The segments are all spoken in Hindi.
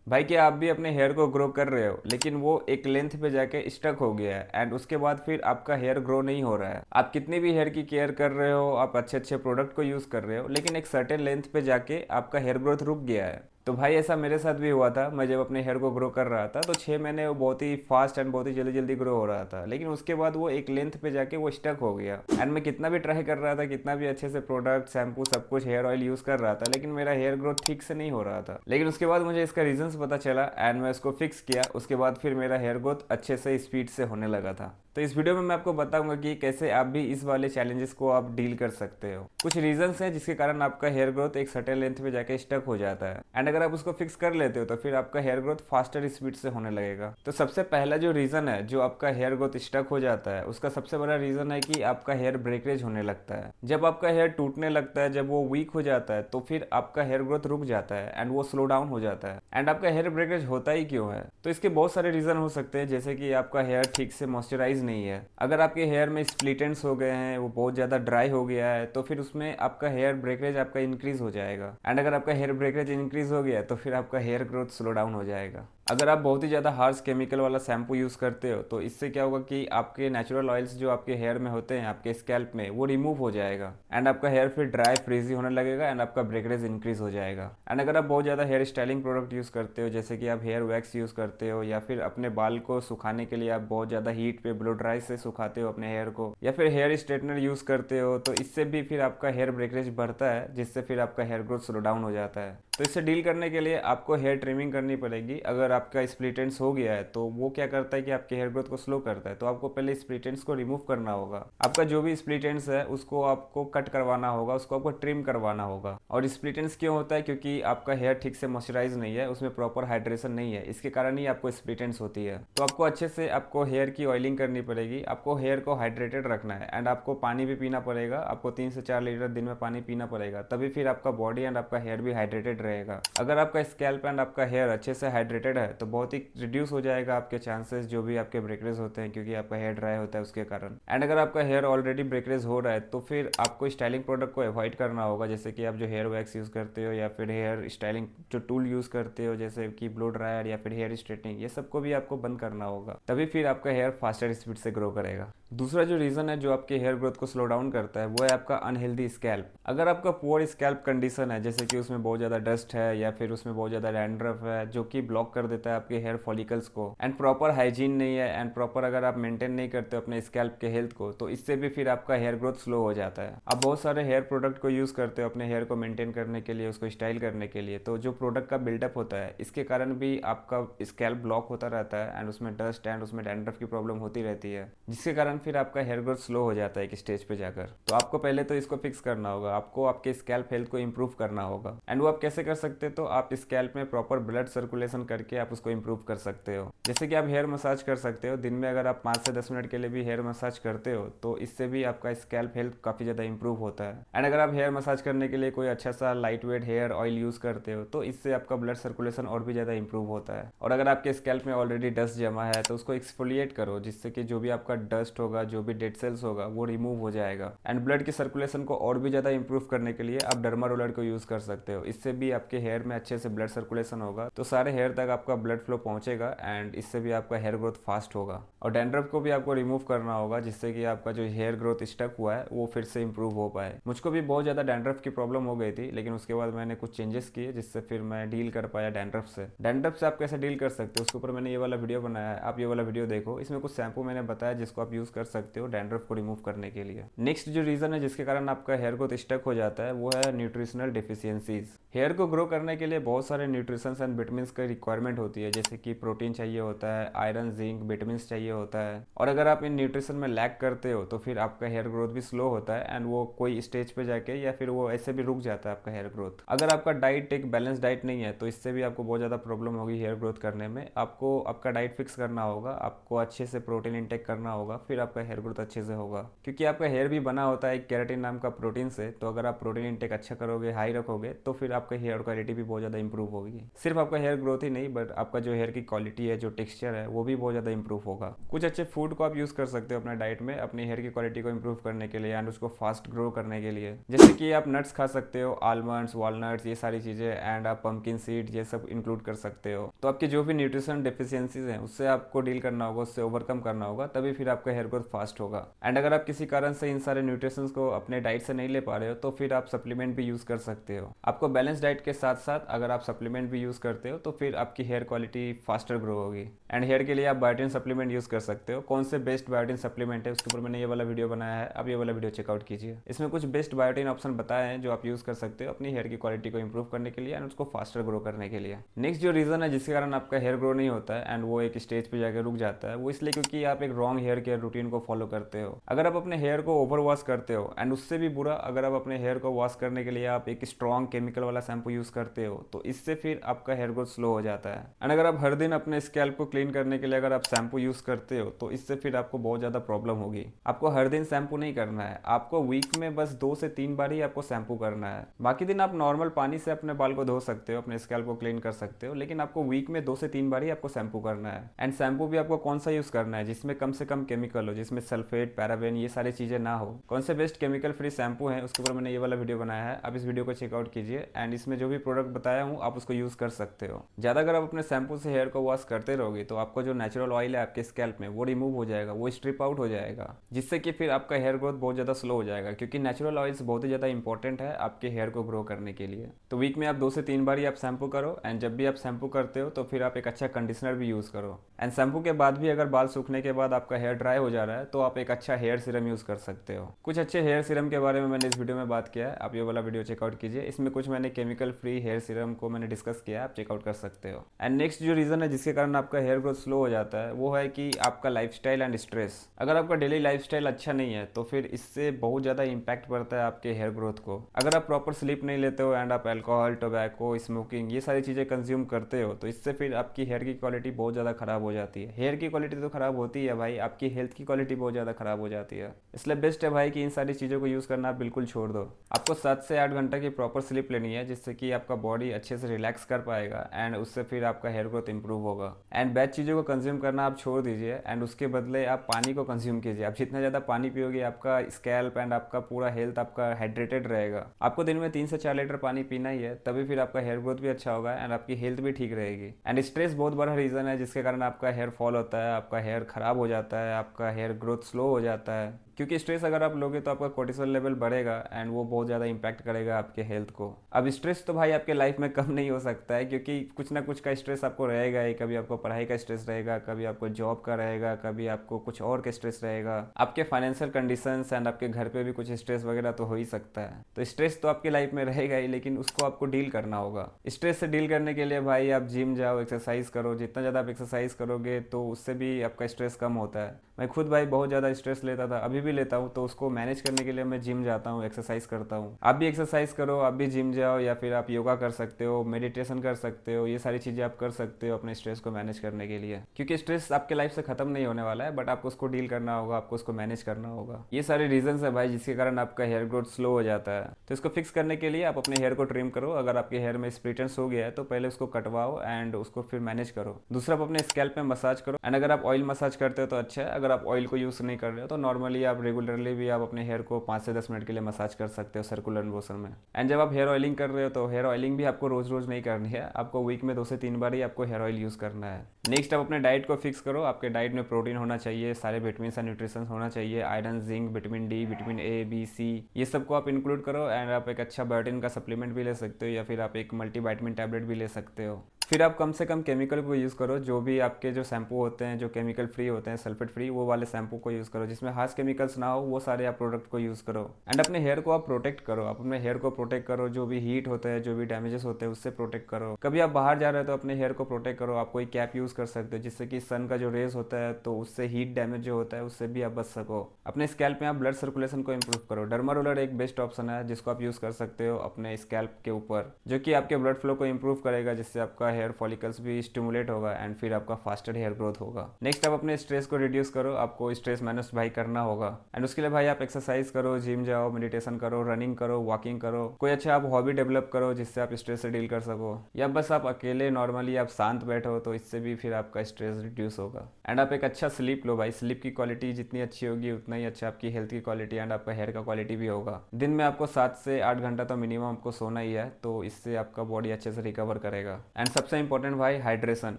भाई क्या आप भी अपने हेयर को ग्रो कर रहे हो लेकिन वो एक लेंथ पे जाके स्टक हो गया है एंड उसके बाद फिर आपका हेयर ग्रो नहीं हो रहा है। आप कितनी भी हेयर की केयर कर रहे हो, आप अच्छे अच्छे प्रोडक्ट को यूज़ कर रहे हो, लेकिन एक सर्टेन लेंथ पे जाके आपका हेयर ग्रोथ रुक गया है। तो भाई ऐसा मेरे साथ भी हुआ था। मैं जब अपने हेयर को ग्रो कर रहा था तो 6 महीने वो बहुत ही फास्ट एंड बहुत ही जल्दी जल्दी ग्रो हो रहा था, लेकिन उसके बाद वो एक लेंथ पे जाके वो स्टक हो गया। एंड मैं कितना भी ट्राई कर रहा था, कितना भी अच्छे से प्रोडक्ट, शैम्पू, सब कुछ, हेयर ऑयल यूज़ कर रहा था, लेकिन मेरा हेयर ग्रोथ ठीक से नहीं हो रहा था। लेकिन उसके बाद मुझे इसका रीजंस पता चला एंड मैं इसको फिक्स किया। उसके बाद फिर मेरा हेयर ग्रोथ अच्छे से स्पीड से होने लगा था। तो इस वीडियो में मैं आपको बताऊंगा कि कैसे आप भी इस वाले चैलेंजेस को आप डील कर सकते हो। कुछ रीजंस हैं जिसके कारण आपका हेयर ग्रोथ एक सर्टेन लेंथ पे जाके स्टक हो जाता है, एंड अगर आप उसको फिक्स कर लेते हो तो फिर आपका हेयर ग्रोथ फास्टर स्पीड से होने लगेगा। तो सबसे पहला जो रीजन है जो आपका हेयर ग्रोथ स्टक हो जाता है, उसका सबसे बड़ा रीजन है कि आपका हेयर ब्रेकेज होने लगता है। जब आपका हेयर टूटने लगता है, जब वो वीक हो जाता है, तो फिर आपका हेयर ग्रोथ रुक जाता है एंड वो स्लो डाउन हो जाता है। एंड आपका हेयर ब्रेकेज होता ही क्यों है? तो इसके बहुत सारे रीजन हो सकते हैं, जैसे कि आपका हेयर ठीक से मॉइस्चराइज नहीं है। अगर आपके हेयर में स्प्लिट एंड्स हो गए हैं, वो बहुत ज़्यादा ड्राई हो गया है, तो फिर उसमें आपका हेयर ब्रेकेज आपका इंक्रीज हो जाएगा। एंड अगर आपका हेयर ब्रेकेज इंक्रीज हो गया तो फिर आपका हेयर ग्रोथ स्लो डाउन हो जाएगा। अगर आप बहुत ही ज़्यादा हार्श केमिकल वाला शैम्पू यूज़ करते हो तो इससे क्या होगा कि आपके नेचुरल ऑयल्स जो आपके हेयर में होते हैं, आपके स्कैल्प में, वो रिमूव हो जाएगा एंड आपका हेयर फिर ड्राई फ्रीजी होने लगेगा एंड आपका ब्रेकेज इंक्रीज हो जाएगा। एंड अगर आप बहुत ज़्यादा हेयर स्टाइलिंग प्रोडक्ट यूज़ करते हो, जैसे कि आप हेयर वैक्स यूज़ करते हो, या फिर अपने बाल को सुखाने के लिए आप बहुत ज़्यादा हीट पे ब्लो ड्राई से सुखाते हो अपने हेयर को, या फिर हेयर स्ट्रेटनर यूज़ करते हो, तो इससे भी फिर आपका हेयर ब्रेकेज बढ़ता है, जिससे फिर आपका हेयर ग्रोथ स्लो डाउन हो जाता है। तो इससे डील करने के लिए आपको हेयर ट्रिमिंग करनी पड़ेगी। अगर आपका स्प्लिट एंड्स हो गया है तो वो क्या करता है कि आपके हेयर ग्रोथ को स्लो करता है, तो आपको पहले स्प्लिट एंड्स को रिमूव करना होगा। आपका जो भी स्प्लिट एंड्स है उसको आपको कट करवाना होगा, उसको आपको ट्रिम करवाना होगा। और स्प्लिट एंड्स क्यों होता है? क्योंकि आपका हेयर ठीक से मॉइस्चराइज नहीं है, उसमें प्रॉपर हाइड्रेशन नहीं है, इसके कारण ही आपको स्प्लिट एंड्स होती है। तो आपको अच्छे से आपको हेयर की ऑयलिंग करनी पड़ेगी, आपको हेयर को हाइड्रेटेड रखना है एंड आपको पानी भी पीना पड़ेगा। आपको 3 से 4 लीटर दिन में पानी पीना पड़ेगा, तभी फिर आपका बॉडी एंड आपका हेयर भी हाइड्रेटेड रहेगा। अगर आपका स्कैल्प एंड आपका हेयर अच्छे से हाइड्रेटेड है तो बहुत ही रिड्यूस हो जाएगा आपके चांसेस जो भी आपके ब्रेकरेज होते हैं, क्योंकि आपका हेयर ड्राई होता है उसके कारण। एंड अगर आपका हेयर ऑलरेडी ब्रेकरेज हो रहा है तो फिर आपको स्टाइलिंग प्रोडक्ट को अवॉइड करना होगा, जैसे कि आप जो हेयर वैक्स यूज़ करते हो या फिर हेयर स्टाइलिंग जो टूल यूज़ करते हो, जैसे कि ब्लो ड्रायर या फिर हेयर स्ट्रेटनिंग, ये सबको भी आपको बंद करना होगा, तभी फिर आपका हेयर फास्टर स्पीड से ग्रो करेगा। दूसरा जो रीज़न है जो आपके हेयर ग्रोथ को स्लो डाउन करता है वो है आपका अनहेल्दी स्कैल्प। अगर आपका पुअर स्कैल्प कंडीशन है, जैसे कि उसमें बहुत ज़्यादा डस्ट है या फिर उसमें बहुत ज़्यादा डैंड्रफ है जो कि ब्लॉक कर देता है आपके हेयर फॉलिकल्स को, एंड प्रॉपर हाइजीन नहीं है एंड प्रॉपर अगर आप मेंटेन नहीं करते हो अपने स्कैल्प के हेल्थ को, तो इससे भी फिर आपका हेयर ग्रोथ स्लो हो जाता है। आप बहुत सारे हेयर प्रोडक्ट को यूज़ करते हो अपने हेयर को मेंटेन करने के लिए, उसको स्टाइल करने के लिए, तो जो प्रोडक्ट का बिल्डअप होता है इसके कारण भी आपका स्कैल्प ब्लॉक होता रहता है एंड उसमें डस्ट एंड उसमें डैंड्रफ की प्रॉब्लम होती रहती है, जिसके कारण फिर आपका हेयर ग्रोथ स्लो हो जाता है एक स्टेज पे जाकर। तो आपको पहले तो इसको फिक्स करना होगा, आपको आपके स्कैल्प हेल्थ को इंप्रूव करना होगा। एंड वो आप कैसे कर सकते हो? तो आप स्कैल्प में प्रॉपर ब्लड सर्कुलेशन करके आप उसको इंप्रूव कर सकते हो। जैसे कि आप हेयर मसाज कर सकते हो दिन में, अगर आप 5 से 10 मिनट के लिए भी हेयर मसाज करते हो तो इससे भी आपका स्कैल्प हेल्थ काफ़ी ज़्यादा इंप्रूव होता है। एंड अगर आप हेयर मसाज करने के लिए कोई अच्छा सा light weight hair oil use करते हो तो इससे आपका ब्लड सर्कुलेशन और भी ज़्यादा इंप्रूव होता है। और अगर आपके स्कैल्प में ऑलरेडी डस्ट जमा है तो उसको एक्सफोलिएट करो, जिससे कि जो भी आपका डस्ट होगा, जो भी डेड सेल्स होगा, वो रिमूव हो जाएगा। एंड ब्लड की सर्कुलेशन को और भी ज़्यादा इंप्रूव करने के लिए आप डर्मा रोलर को यूज़ कर सकते हो। इससे भी आपके हेयर में अच्छे से ब्लड सर्कुलेशन होगा, तो सारे हेयर तक आपका ब्लड फ्लो पहुंचेगा एंड इससे भी आपका हेयर ग्रोथ फास्ट होगा। और डैंड्रफ को भी आपको रिमूव करना होगा, जिससे कि आपका जो हेयर ग्रोथ स्टक हुआ है वो फिर से इंप्रूव हो पाए। मुझको भी बहुत ज़्यादा डैंड्रफ की प्रॉब्लम हो गई थी, लेकिन उसके बाद मैंने कुछ चेंजेस किए जिससे फिर मैं डील कर पाया डैंड्रफ से। डैंड्रफ से आप कैसे डील कर सकते हो उसके ऊपर मैंने ये वाला वीडियो बनाया है, आप ये वाला वीडियो देखो। इसमें कुछ शैम्पू मैंने बताया जिसको आप यूज़ कर सकते हो डैंड्रफ को रिमूव करने के लिए। नेक्स्ट जो रीज़न है जिसके कारण आपका हेयर ग्रोथ स्टक हो जाता है वो है न्यूट्रिशनल डिफिशियंसीज। हेयर को ग्रो करने के लिए बहुत सारे न्यूट्रिशंस एंड विटामिन्स की रिक्वायरमेंट होती है, जैसे कि प्रोटीन चाहिए होता है, आयरन, जिंक, विटामिन चाहिए होता है। और अगर आप इन न्यूट्रिशन में लैक करते हो तो फिर आपका हेयर ग्रोथ भी स्लो होता है एंड वो कोई स्टेज पे जाके या फिर वो ऐसे भी रुक जाता है आपका हेयर ग्रोथ। अगर आपका डाइट एक बैलेंस डाइट नहीं है तो इससे भी आपको बहुत ज़्यादा प्रॉब्लम होगी हेयर ग्रोथ करने में। आपको आपका डाइट फिक्स करना होगा, आपको अच्छे से प्रोटीन इंटेक करना होगा, फिर आपका हेयर ग्रोथ अच्छे से होगा। क्योंकि आपका हेयर भी बना होता है एक केराटिन नाम का प्रोटीन से, तो अगर आप प्रोटीन इंटेक अच्छा करोगे, हाई रखोगे, तो फिर आपका हेयर क्वालिटी भी बहुत ज़्यादा इंप्रूव होगी। सिर्फ आपका हेयर ग्रोथ ही नहीं बट आपका जो हेयर की क्वालिटी है, जो टेक्सचर है, वो भी बहुत ज़्यादा इंप्रूव होगा। कुछ अच्छे फूड को आप यूज़ कर सकते हो अपने डाइट में अपनी हेयर की क्वालिटी को इंप्रूव करने के लिए एंड उसको फास्ट ग्रो करने के लिए। जैसे कि आप नट्स खा सकते हो, आलमंड्स, वॉलनट्स, ये सारी चीज़ें, एंड आप पंपकिन सीड ये सब इंक्लूड कर सकते हो। तो आपकी जो भी न्यूट्रिशन डेफिशिएंसीज हैं उससे आपको डील करना होगा, उससे ओवरकम करना होगा, तभी फिर आपका हेयर ग्रोथ फास्ट होगा। एंड अगर आप किसी कारण से इन सारे न्यूट्रिशंस को अपने डाइट से नहीं ले पा रहे हो तो फिर आप सप्लीमेंट भी यूज़ कर सकते हो। आपको बैलेंस डाइट के साथ साथ अगर आप सप्लीमेंट भी यूज़ करते हो तो फिर आपकी हेयर क्वालिटी फास्टर ग्रो होगी। एंड हेयर के लिए आप बायोटिन सप्लीमेंट यूज़ कर सकते हो। कौन से बेस्ट बायोटिन सप्लीमेंट है उसके ऊपर मैंने ये वाला वीडियो बनाया है, आप ये वाला वीडियो चेकआउट कीजिए। इसमें कुछ बेस्ट बायोटिन ऑप्शन बताए हैं जो आप यूज़ कर सकते हो अपनी हेयर की क्वालिटी को इंप्रूव करने के लिए एंड उसको फास्टर ग्रो करने के लिए। नेक्स्ट जो रीज़न है जिसके कारण आपका हेयर ग्रो नहीं होता है एंड वो एक स्टेज पे जाकर रुक जाता है, वो इसलिए क्योंकि आप एक रॉन्ग हेयर केयर रूटीन को फॉलो करते हो। अगर आप अपने हेयर को ओवर वॉश करते हो एंड उससे भी बुरा अगर आप अपने हेयर को वॉश करने के लिए आप एक स्ट्रॉन्ग केमिकल वाला शैम्पू यूज़ करते हो तो इससे फिर आपका हेयर ग्रोथ स्लो हो जाता है। एंड अगर आप हर दिन अपने स्कैल्प को क्लीन करने के लिए अगर आप शैम्पू यूज़ करते हो तो इससे फिर आपको बहुत ज़्यादा प्रॉब्लम होगी। आपको हर दिन शैम्पू नहीं करना है, आपको वीक में बस 2 से 3 बार ही आपको शैम्पू करना है। बाकी दिन आप नॉर्मल पानी से अपने बाल को धो सकते हो, अपने स्कैल्प को क्लीन कर सकते हो, लेकिन आपको वीक में 2 से 3 बार ही आपको शैम्पू करना है। एंड शैम्पू भी आपको कौन सा यूज़ करना है जिसमें कम से कम केमिकल हो, जिसमें सल्फेट, पैराबेन ये सारी चीज़ें ना हो। कौन से बेस्ट केमिकल फ्री शैम्पू है उसके ऊपर मैंने ये वाला वीडियो बनाया है, आप इस वीडियो को चेकआउट कीजिए एंड इसमें जो भी प्रोडक्ट बताया हूँ आप उसको यूज़ कर सकते हो। ज़्यादा अगर आप अपने शैम्पू से हेयर को वॉश करते रहोगे तो आपका जो नेचुरल ऑयल है आपके स्कैल्प में वो रिमूव हो जाएगा, वो स्ट्रिप आउट हो जाएगा, जिससे कि फिर आपका हेयर ग्रोथ बहुत ज़्यादा स्लो हो जाएगा, क्योंकि नेचुरल ऑयल्स बहुत ही ज़्यादा इंपॉर्टेंट है आपके हेयर को ग्रो करने के लिए। तो वीक में आप 2 से 3 बार ही आप शैम्पू करो एंड जब भी आप शैम्पू करते हो तो फिर आप एक अच्छा कंडीशनर भी यूज़ करो। एंड शैम्पू के बाद भी अगर बाल सूखने के बाद आपका हेयर ड्राई हो जा रहा है तो आप एक अच्छा हेयर सीरम यूज़ कर सकते हो। कुछ अच्छे हेयर सीरम के बारे में मैंने इस वीडियो में बात किया है, आप ये वाला वीडियो चेकआउट कीजिए। इसमें कुछ मैंने केमिकल फ्री हेयर सीरम को मैंने डिस्कस किया है, आप चेकआउट कर सकते हो। एंड नेक्स्ट जो रीज़न है जिसके कारण आपका हेयर ग्रोथ स्लो हो जाता है वो है कि आपका लाइफस्टाइल एंड स्ट्रेस। अगर आपका डेली लाइफस्टाइल अच्छा नहीं है तो फिर इससे बहुत ज़्यादा इंपैक्ट पड़ता है आपके हेयर ग्रोथ को। अगर आप प्रॉपर स्लीप नहीं लेते हो एंड आप अल्कोहल, टोबैको, स्मोकिंग ये सारी चीज़ें कंज्यूम करते हो तो इससे फिर आपकी हेयर की क्वालिटी बहुत ज़्यादा ख़राब हो जाती है। हेयर की क्वालिटी तो ख़राब होती है भाई, आपकी हेल्थ की क्वालिटी बहुत ज़्यादा ख़राब हो जाती है। इसलिए बेस्ट है भाई कि इन सारी चीज़ों को यूज़ करना आप बिल्कुल छोड़ दो। आपको 7 से 8 घंटा की प्रॉपर स्लीप लेनी है जिससे कि आपका बॉडी अच्छे से रिलैक्स कर पाएगा एंड उससे फिर आपका हेयर ग्रोथ इंप्रूव होगा। एंड बैड चीज़ों को कंज्यूम करना आप छोड़ दीजिए एंड उसके बदले आप पानी को कंज्यूम कीजिए। आप जितना ज़्यादा पानी पियोगे आपका स्कैल्प एंड आपका पूरा हेल्थ आपका हाइड्रेटेड रहेगा। आपको दिन में 3 से 4 लीटर पानी पीना ही है, तभी फिर आपका हेयर ग्रोथ भी अच्छा होगा एंड आपकी हेल्थ भी ठीक रहेगी। एंड स्ट्रेस बहुत बड़ा रीज़न है जिसके कारण आपका हेयर फॉल होता है, आपका हेयर खराब हो जाता है, आपका हेयर ग्रोथ स्लो हो जाता है। क्योंकि स्ट्रेस अगर आप लोगे तो आपका कोर्टिसोल लेवल बढ़ेगा एंड वो बहुत ज़्यादा इंपैक्ट करेगा आपके हेल्थ को। अब स्ट्रेस तो भाई आपके लाइफ में कम नहीं हो सकता है, क्योंकि कुछ ना कुछ का स्ट्रेस आपको रहेगा ही। कभी आपको पढ़ाई का स्ट्रेस रहेगा, कभी आपको जॉब का रहेगा, कभी आपको कुछ और का स्ट्रेस रहेगा, आपके फाइनेंशियल कंडीशंस एंड आपके घर पे भी कुछ स्ट्रेस वगैरह तो हो ही सकता है। तो स्ट्रेस तो आपकी लाइफ में रहेगा ही, लेकिन उसको आपको डील करना होगा। स्ट्रेस से डील करने के लिए भाई आप जिम जाओ, एक्सरसाइज करो। जितना ज़्यादा आप एक्सरसाइज करोगे तो उससे भी आपका स्ट्रेस कम होता है। मैं खुद भाई बहुत ज़्यादा स्ट्रेस लेता था, अभी भी लेता हूँ, तो उसको मैनेज करने के लिए मैं जिम जाता हूँ, एक्सरसाइज करता हूँ। आप भी एक्सरसाइज करो, आप भी जिम जाओ, या फिर आप योगा कर सकते हो, मेडिटेशन कर सकते हो। ये सारी चीज़ें आप कर सकते हो अपने स्ट्रेस को मैनेज करने के लिए, क्योंकि स्ट्रेस आपके लाइफ से खत्म नहीं होने वाला है, बट आपको उसको डील करना होगा, आपको उसको मैनेज करना होगा। ये सारे रीजंस है भाई जिसके कारण आपका हेयर ग्रोथ स्लो हो जाता है। तो इसको फिक्स करने के लिए आप अपने हेयर को ट्रिम करो। अगर आपके हेयर में स्प्लिटेंस हो गया है तो पहले उसको कटवाओ एंड उसको फिर मैनेज करो। दूसरा, आप अपने स्कैल्प में मसाज करो। एंड अगर आप ऑयल मसाज करते हो तो अच्छा है, अगर आप ऑयल को यूज़ नहीं कर रहे हो तो नॉर्मली आप रेगुलरली भी आप अपने हेयर को 5 से 10 मिनट के लिए मसाज कर सकते हो सर्कुलर मोशन में। एंड जब आप हेयर ऑयलिंग कर रहे हो तो हेयर ऑयलिंग भी आपको रोज रोज नहीं करनी है, आपको वीक में 2 से 3 बार ही आपको हेयर ऑयल यूज़ करना है। नेक्स्ट, आप अपने डाइट को फिक्स करो। आपके डाइट में प्रोटीन होना चाहिए, सारे विटामिन एंड न्यूट्रिशन होना चाहिए, iron, zinc, vitamin D, vitamin A, B, C, ये सबको आप इंक्लूड करो। एंड आप एक अच्छा बायोटिन का सप्लीमेंट भी ले सकते हो, या फिर आप एक मल्टीविटामिन टैबलेट भी ले सकते हो। फिर आप कम से कम केमिकल को यूज़ करो। जो भी आपके जो शैम्पू होते हैं जो केमिकल फ्री होते हैं, सल्फेट फ्री, वो वाले शैम्पू को यूज़ करो। जिसमें हार्श केमिकल्स ना हो वो सारे आप प्रोडक्ट को यूज़ करो। एंड अपने हेयर को आप प्रोटेक्ट करो, आप अपने हेयर को प्रोटेक्ट करो। जो भी हीट होता है, जो भी डैमेजेस होते हैं उससे प्रोटेक्ट करो। कभी आप बाहर जा रहे हो तो अपने हेयर को प्रोटेक्ट करो। आप कोई कैप यूज़ कर सकते हो जिससे कि सन का जो रेज होता है तो उससे हीट डैमेज जो होता है उससे भी आप बच सको। अपने स्कैल्प में आप ब्लड सर्कुलेशन को इंप्रूव करो। डर्मा रोलर एक बेस्ट ऑप्शन है जिसको आप यूज़ कर सकते हो अपने स्कैल्प के ऊपर, जो कि आपके ब्लड फ्लो को इंप्रूव करेगा, जिससे आपका हेयर फॉलिकल्स भी स्टिमुलेट होगा एंड फिर आपका फास्टर हेयर ग्रोथ होगा। नेक्स्ट आप अपने स्ट्रेस को रिड्यूस करो, आपको स्ट्रेस मैनेज भाई करना होगा एंड उसके लिए भाई आप एक्सरसाइज करो, जिम जाओ, मेडिटेशन करो, रनिंग करो, वॉकिंग करो, कोई अच्छा आप हॉबी डेवलप करो जिससे आप स्ट्रेस से डील कर सको, या बस आप अकेले नॉर्मली आप शांत बैठो तो इससे भी फिर आपका स्ट्रेस रिड्यूस होगा। एंड आप एक अच्छा स्लीप लो भाई, स्लीप की क्वालिटी जितनी अच्छी होगी उतना ही अच्छा आपकी हेल्थ की क्वालिटी एंड आपका हेयर का क्वालिटी भी होगा। दिन में आपको 7 से 8 घंटा तो मिनिमम आपको सोना ही है, तो इससे आपका बॉडी अच्छे से रिकवर करेगा। एंड सबसे इंपॉर्टेंट भाई हाइड्रेशन,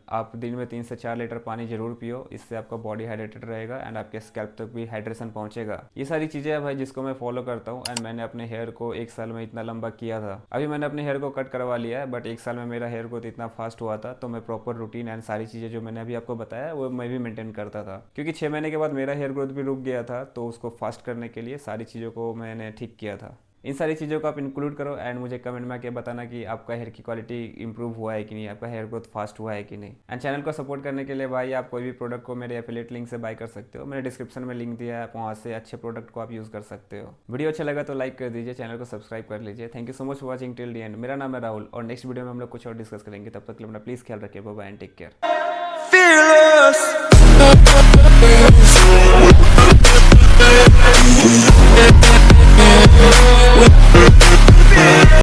आप दिन में 3 से 4 लीटर पानी जरूर पियो, इससे आपका बॉडी हाइड्रेटेड रहेगा एंड आपके स्कैल्प तक भी हाइड्रेशन पहुंचेगा। ये सारी चीजें है भाई जिसको मैं फॉलो करता हूँ एंड मैंने अपने हेयर को 1 साल में इतना लंबा किया था। अभी मैंने अपने हेयर को कट करवा लिया है, बट 1 साल में मेरा हेयर ग्रोथ इतना फास्ट हुआ था, तो मैं प्रॉपर रूटीन एंड सारी चीजें जो मैंने अभी आपको बताया वो मैं भी मेंटेन करता था, क्योंकि 6 महीने के बाद मेरा हेयर ग्रोथ भी रुक गया था, तो उसको फास्ट करने के लिए सारी चीज़ों को मैंने ठीक किया था। इन सारी चीज़ों को आप इंक्लूड करो एंड मुझे कमेंट में आके बताना कि आपका हेयर की क्वालिटी इंप्रूव हुआ है कि नहीं, आपका हेयर ग्रोथ फास्ट हुआ है कि नहीं। एंड चैनल को सपोर्ट करने के लिए भाई आप कोई भी प्रोडक्ट को मेरे एफिलिएट लिंक से बाय कर सकते हो, मैंने डिस्क्रिप्शन में लिंक दिया है, आप वहाँ से अच्छे प्रोडक्ट को आप यूज़ कर सकते हो। वीडियो अच्छा लगा तो लाइक कर दीजिए, चैनल को सब्सक्राइब कर लीजिए। Thank you so much for watching till the end. मेरा नाम है राहुल और नेक्स्ट वीडियो में हम लोग कुछ और डिस्कस करेंगे, तब तक के लिए अपना प्लीज़ ख्याल रखिए। Bye bye and take care.